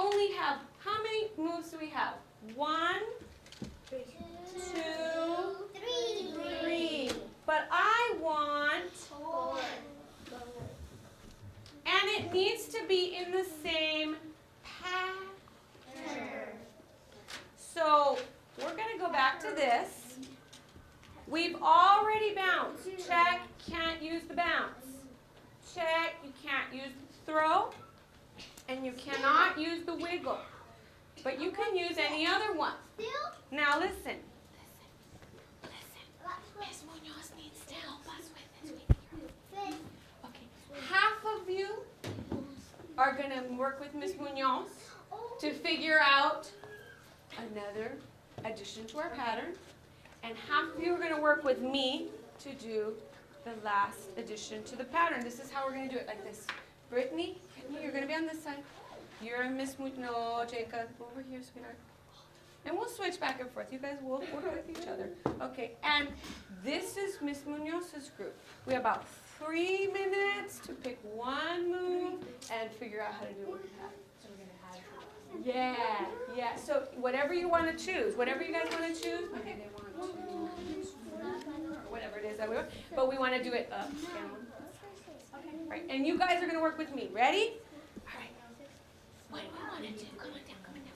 only have, how many moves do we have? 1, 2, 3. But I want, 4. and it needs to be in the same pattern. So we're going to go back to this. We've already bounced. Check, can't use the bounce. Check, you can't use the throw. And you cannot use the wiggle. But you can use any other one. Now listen. Miss Munoz needs to help us with this. Okay. Half of you are going to work with Miss Munoz to figure out another addition to our pattern. And half of you are going to work with me to do the last addition to the pattern. This is how we're going to do it, like this. Brittany, you're going to be on this side. You're Miss No, Jacob, over here, sweetheart. And we'll switch back and forth. You guys will work with each other. Okay, and this is Miss Munoz's group. We have about 3 minutes to pick one move and figure out how to do it with the pattern. So we're going to add. Yeah. So whatever you want to choose, whatever you guys want to choose, maybe they want to, or whatever it is that we want, but we want to do it up, down. Okay, right. And you guys are going to work with me. Ready? All right. What do we want to do? Come on down, come on down.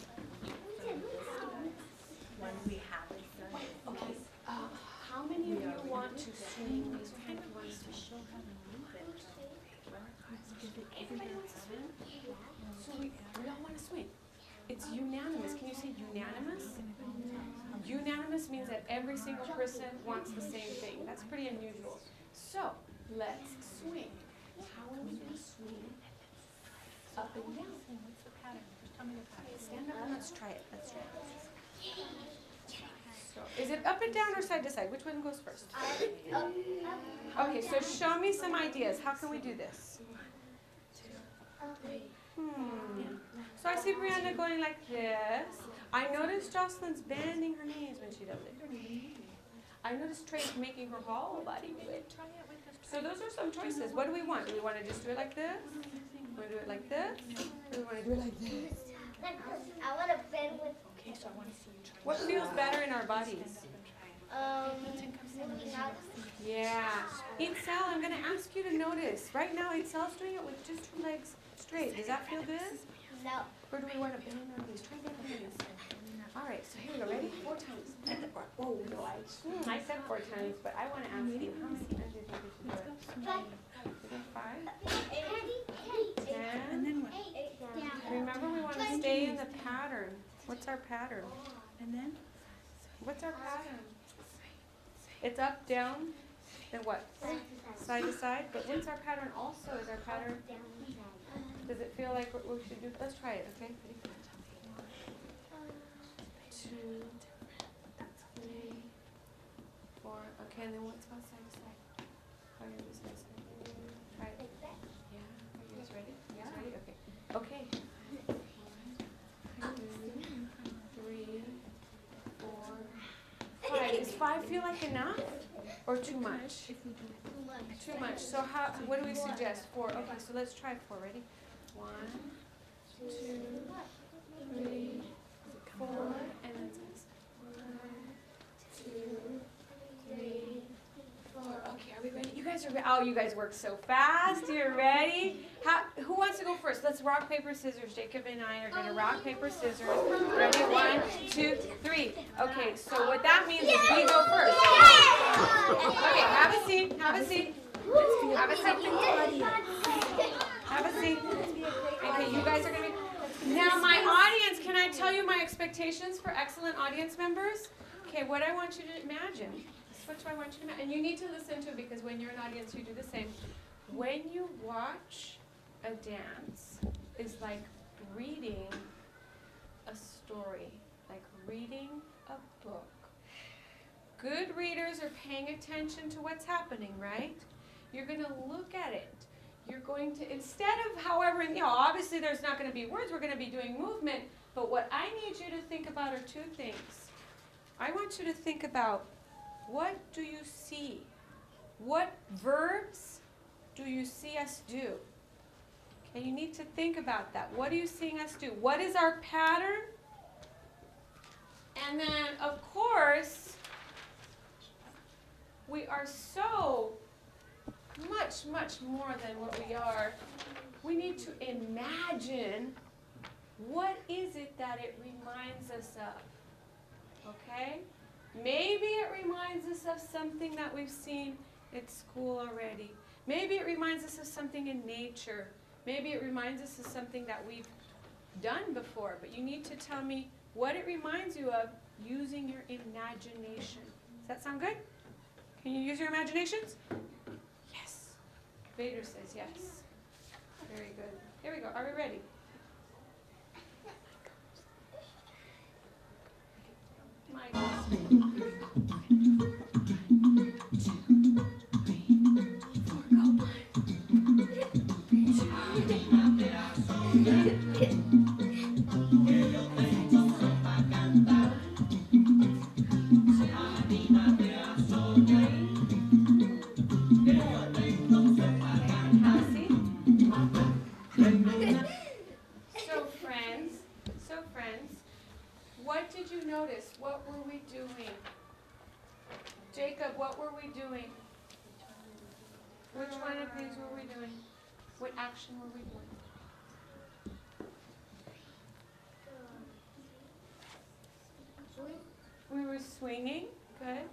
When we have it done. Okay. How many of you want to swing? Raise your hand if you want to swing. Everybody wants to swing? So we all want to swing. It's unanimous. Can you say unanimous? Unanimous means that every single person wants the same thing. That's pretty unusual. So, let's swing. How are we going to swing? Up and down. What's the pattern? Just tell me the pattern. Stand up and let's try it. Let's try it. So, is it up and down or side to side? Which one goes first? Okay, so show me some ideas. How can we do this? So I see Brianna going like this. I notice Jocelyn's bending her knees when she does it. I notice Trey's making her whole body do it. So those are some choices. What do we want? Do we want to just do it like this? Do we want to do it like this? Or do we want to do it like this? I want to bend with. Okay, so I want to see you try. What feels better in our bodies? Yeah. Itzel, I'm going to ask you to notice. Right now, Itzel's doing it with just her legs straight. Does that feel good? No. Or do we want to bend our knees? Try bending our knees. All right, so here we go. Ready? 4 times. Oh, no, I said 4 times, but I want to ask you, how many times do you think we should do it? Is it 5? 10? And then what? Remember, we want to stay in the pattern. What's our pattern? And then? What's our pattern? It's up, down, then what? Side to side. But what's our pattern also? Is our pattern, does it feel like what we should do? Let's try it, okay? 2, 3, 4. Okay, and then what's about side to side? How are you going to side to side? Try it. Yeah. Are you guys ready? You guys ready? Okay. Okay. 1, 2, 3, 4, 5. Does 5 feel like enough? Or too much? Too much. So how? What do we suggest? 4. Okay, so let's try 4. Ready? 1, 2, 3, 4, and then 1, 2, 3, 4. Okay, are we ready? You guys are ready. Oh, you guys work so fast. You're ready? Who wants to go first? Let's rock, paper, scissors. Jacob and I are going to rock, paper, scissors. Ready? 1, 2, 3. Okay, so what that means is we go first. Okay, have a seat. Have a seat. Have a seat. Have a seat. Okay, you guys are going to be... Now, my audience, can I tell you my expectations for excellent audience members? Okay, what I want you to imagine. What I want you to imagine. And you need to listen to it because when you're an audience, you do the same. When you watch a dance, it's like reading a story, like reading a book. Good readers are paying attention to what's happening, right? You're going to look at it. You're going to, instead of however, obviously there's not going to be words, we're going to be doing movement, but what I need you to think about are 2 things. I want you to think about, what do you see? What verbs do you see us do? And you need to think about that. What are you seeing us do? What is our pattern? And then, of course, we are so much, much more than what we are. We need to imagine what is it that it reminds us of. Okay? Maybe it reminds us of something that we've seen at school already. Maybe it reminds us of something in nature. Maybe it reminds us of something that we've done before. But you need to tell me what it reminds you of using your imagination. Does that sound good? Can you use your imaginations? Yes. Vader says yes. Very good. Here we go. Are we ready? My So friends, what did you notice? What were we doing? Jacob, what were we doing? Which one of these were we doing? What action were we doing? We were swinging. Good.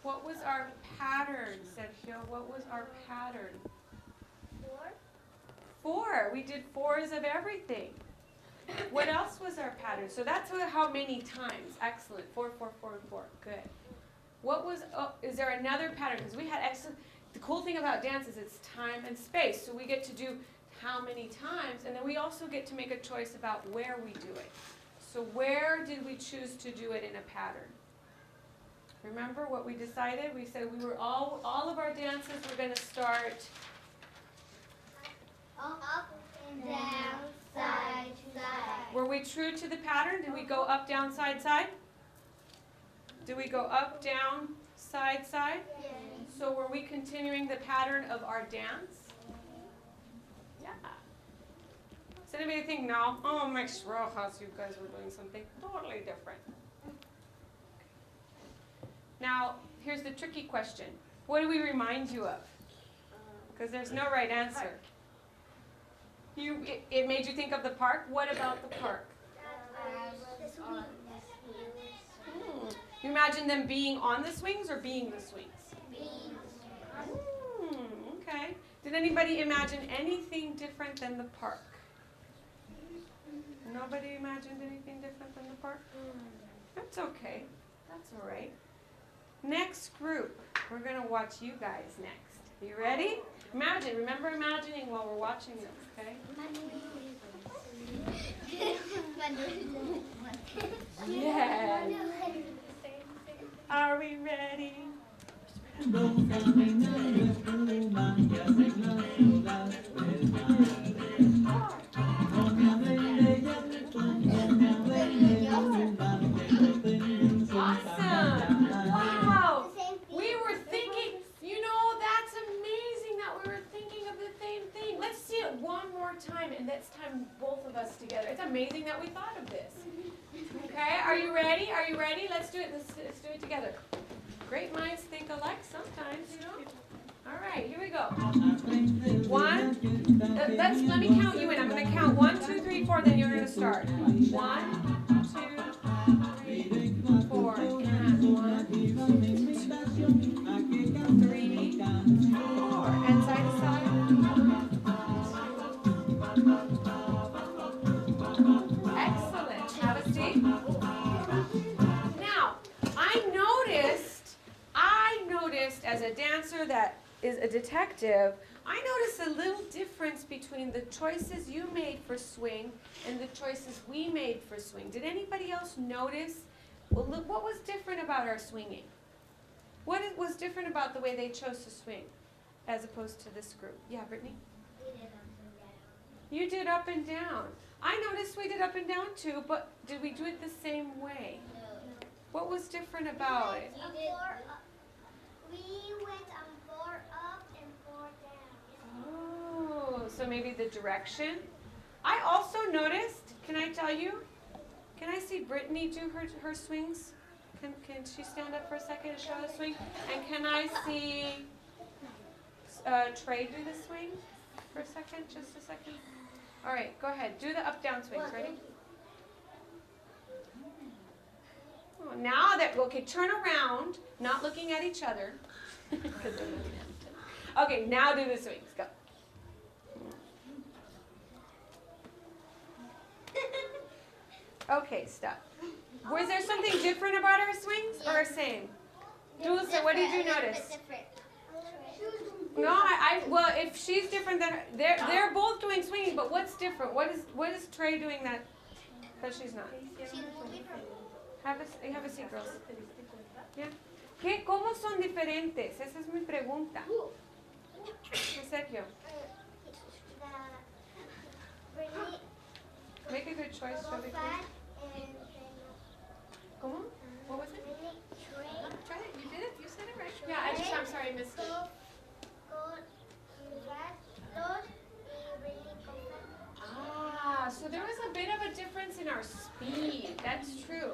What was our pattern, Sergio? What was our pattern? 4. We did 4s of everything. What else was our pattern? So that's how many times. Excellent. 4, 4, 4, and 4. Good. What was, is there another pattern? Because we had excellent, the cool thing about dance is it's time and space. So we get to do how many times, and then we also get to make a choice about where we do it. So where did we choose to do it in a pattern? Remember what we decided? We said we were all of our dances were going to start Up and down, side to side. Were we true to the pattern? Did we go up, down, side, side? Did we go up, down, side, side? Yes. So were we continuing the pattern of our dance? Yeah. Does anybody think, no, oh, Max Rojas, you guys were doing something totally different? Now, here's the tricky question. What do we remind you of? Because there's no right answer. It made you think of the park. What about the park? You imagine them being on the swings or being the swings? Okay. Did anybody imagine anything different than the park? Nobody imagined anything different than the park? That's okay. That's all right. Next group. We're going to watch you guys next. You ready? Imagine. Remember imagining while we're watching this, okay? Yeah. Are we ready? Awesome. Wow. We were thinking, that's amazing that we were thinking of the same thing. Let's see it one more time, and this time both of us together. It's amazing that we thought of this. Okay, are you ready? Are you ready? Let's do it. Let's do it together. Great minds think alike sometimes, All right, here we go. 1. Let me count you in. I'm going to count 1, 2, 3, 4. Then you're going to start. 1, 2, 3, 4. And 1, 2, 3, 4. And side to side. Excellent. Have a seat. Now, I noticed as a dancer that is a detective, I noticed a little difference between the choices you made for swing and the choices we made for swing. Did anybody else notice? Well, look, what was different about our swinging? What was different about the way they chose to swing as opposed to this group? Yeah, Brittany? You did up and down. I noticed we did up and down too, but did we do it the same way? No. What was different about it? We went 4 up and 4 down. Oh, so maybe the direction. I also noticed, can I tell you? Can I see Brittany do her swings? Can she stand up for a second and show the swing? And can I see Trey do the swing for a second? Just a second. All right, go ahead. Do the up-down swings. Ready? Oh, now that, okay, turn around, not looking at each other. Okay, now do the swings. Go. Okay, stop. Was there something different about our swings or same? Dulce, what did you notice? No, well, if she's different than her, they're both doing swinging, but what's different? What is Trey doing that she's not? Have a seat, girls. Yeah. ¿Qué? ¿Cómo son diferentes? Esa es mi pregunta. Sergio. Make a good choice, Shelby. ¿Cómo? What was it? Try it. You did it. You said it right. Yeah, I'm sorry, I missed it. Ah, so there was a bit of a difference in our speed. That's true.